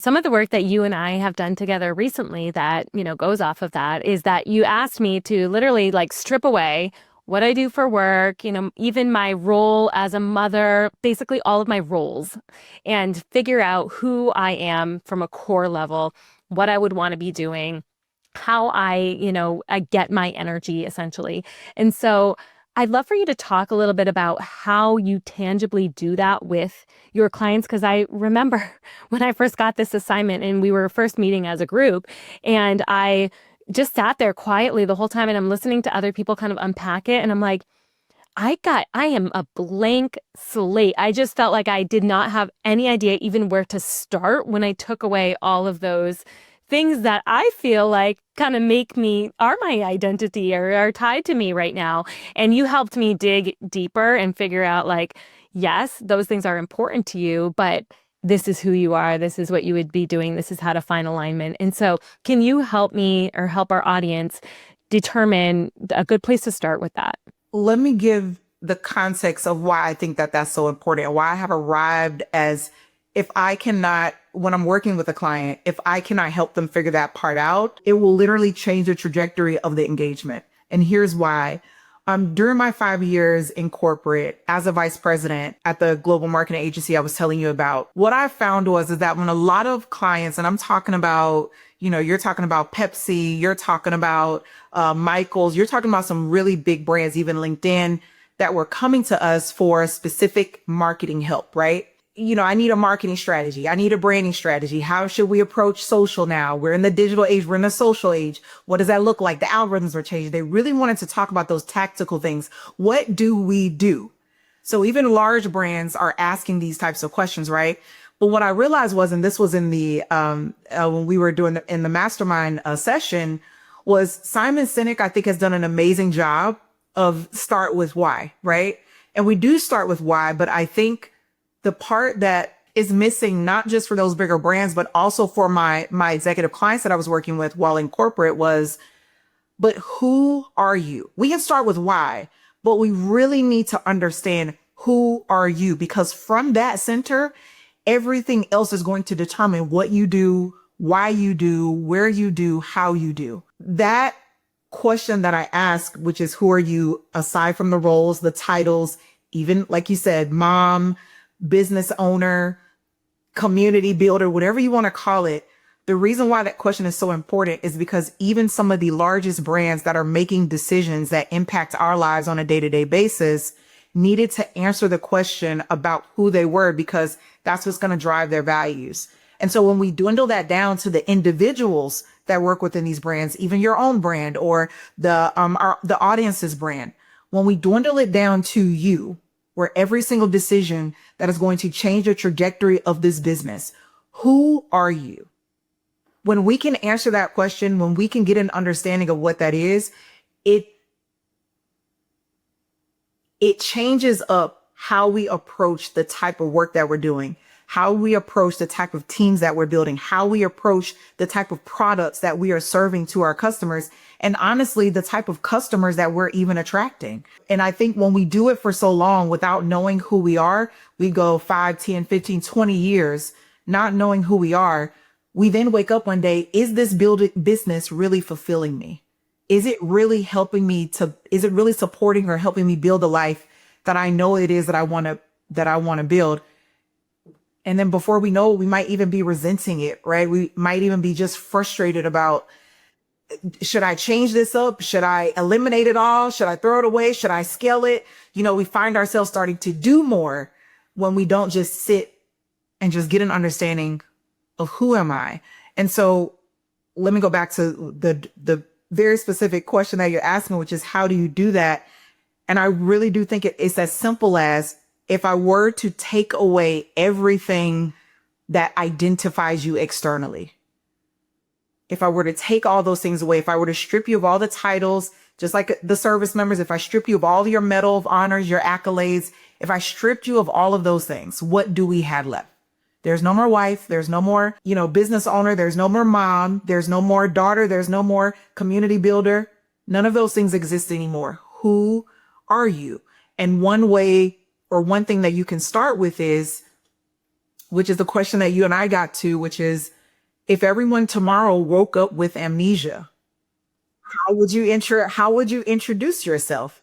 Some of the work that you and I have done together recently that, goes off of that is that you asked me to literally like strip away what I do for work, even my role as a mother, basically all of my roles, and figure out who I am from a core level, what I would want to be doing, how I get my energy essentially. And so I'd love for you to talk a little bit about how you tangibly do that with your clients. Because I remember when I first got this assignment and we were first meeting as a group, and I just sat there quietly the whole time and I'm listening to other people kind of unpack it. And I'm like, I am a blank slate. I just felt like I did not have any idea even where to start when I took away all of those things that I feel like kind of are my identity or are tied to me right now. And you helped me dig deeper and figure out like, yes, those things are important to you, but this is who you are. This is what you would be doing. This is how to find alignment. And so can you help me or help our audience determine a good place to start with that? Let me give the context of why I think that that's so important and why I have arrived as if I cannot, when I'm working with a client, if I cannot help them figure that part out, it will literally change the trajectory of the engagement. And here's why. During my 5 years in corporate as a vice president at the global marketing agency I was telling you about, what I found is that when a lot of clients, and I'm talking about, you're talking about Pepsi, you're talking about Michael's, you're talking about some really big brands, even LinkedIn, that were coming to us for specific marketing help, right? I need a marketing strategy. I need a branding strategy. How should we approach social now? We're in the digital age. We're in the social age. What does that look like? The algorithms are changing. They really wanted to talk about those tactical things. What do we do? So even large brands are asking these types of questions, right? But what I realized was, and this was in the, when we were doing in the mastermind session, was Simon Sinek, I think, has done an amazing job of start with why, right? And we do start with why, but I think the part that is missing, not just for those bigger brands, but also for my executive clients that I was working with while in corporate was, but who are you? We can start with why, but we really need to understand who are you? Because from that center, everything else is going to determine what you do, why you do, where you do, how you do. That question that I ask, which is who are you, aside from the roles, the titles, even like you said, mom, business owner, community builder, whatever you want to call it. The reason why that question is so important is because even some of the largest brands that are making decisions that impact our lives on a day-to-day basis needed to answer the question about who they were, because that's what's going to drive their values. And so when we dwindle that down to the individuals that work within these brands, even your own brand or the audience's brand, when we dwindle it down to you, where every single decision that is going to change the trajectory of this business, who are you? When we can answer that question, when we can get an understanding of what that is, it changes up how we approach the type of work that we're doing, how we approach the type of teams that we're building, how we approach the type of products that we are serving to our customers, and honestly, the type of customers that we're even attracting. And I think when we do it for so long without knowing who we are, we go 5, 10, 15, 20 years not knowing who we are. We then wake up one day, is this business really fulfilling me? Is it really is it really supporting or helping me build a life that I know it is that I want to build? And then before we know it, we might even be resenting it, right? We might even be just frustrated about, should I change this up? Should I eliminate it all? Should I throw it away? Should I scale it? We find ourselves starting to do more when we don't just sit and just get an understanding of who am I? And so let me go back to the very specific question that you're asking, which is how do you do that? And I really do think it's as simple as, if I were to take away everything that identifies you externally, if I were to take all those things away, if I were to strip you of all the titles, just like the service members, if I strip you of all your Medal of Honors, your accolades, if I stripped you of all of those things, what do we have left? There's no more wife. There's no more, business owner. There's no more mom. There's no more daughter. There's no more community builder. None of those things exist anymore. Who are you? And one way or one thing that you can start with is which is the question that you and I got to, which is, if everyone tomorrow woke up with amnesia, how would you introduce yourself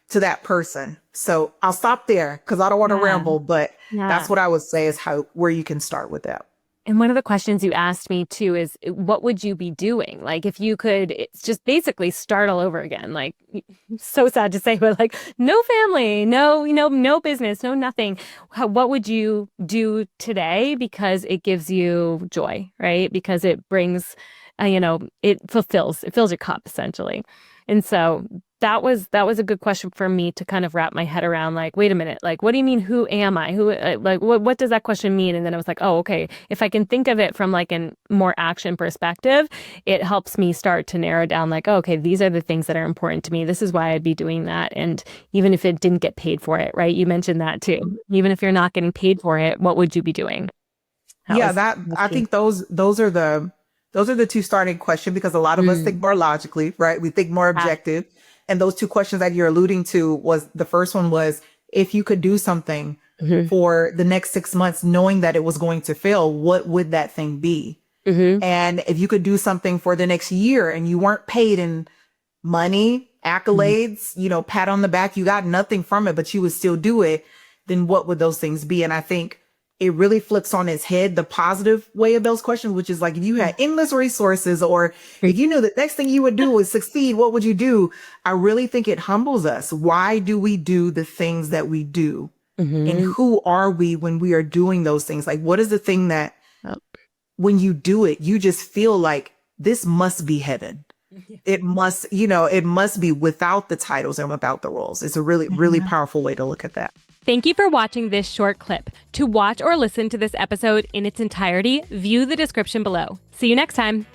to that person? So I'll stop there because I don't want to ramble, but that's what I would say is where you can start with that. And one of the questions you asked me too is, what would you be doing? Like, if you could, it's just basically start all over again. Like, so sad to say, but like, no family, no business, no nothing. What would you do today? Because it gives you joy, right? Because it brings, it fills your cup essentially. And so that was a good question for me to kind of wrap my head around. Like, wait a minute, like, what do you mean? Who am I? What does that question mean? And then I was like, oh, okay. If I can think of it from like a more action perspective, it helps me start to narrow down like, oh, okay, these are the things that are important to me. This is why I'd be doing that. And even if it didn't get paid for it, right? You mentioned that too. Even if you're not getting paid for it, what would you be doing? I think those are the two starting questions, because a lot of us think more logically, right? We think more objective. And those two questions that you're alluding to, was the first one was, if you could do something for the next 6 months, knowing that it was going to fail, what would that thing be? And if you could do something for the next year and you weren't paid in money, accolades, pat on the back, you got nothing from it, but you would still do it, then what would those things be? And I think it really flips on its head the positive way of those questions, which is like, if you had endless resources, or if you knew the next thing you would do was succeed, what would you do? I really think it humbles us. Why do we do the things that we do? And who are we when we are doing those things? Like, what is the thing that when you do it, you just feel like this must be heaven. It must be, without the titles and without the roles. It's a really, really powerful way to look at that. Thank you for watching this short clip. To watch or listen to this episode in its entirety, view the description below. See you next time.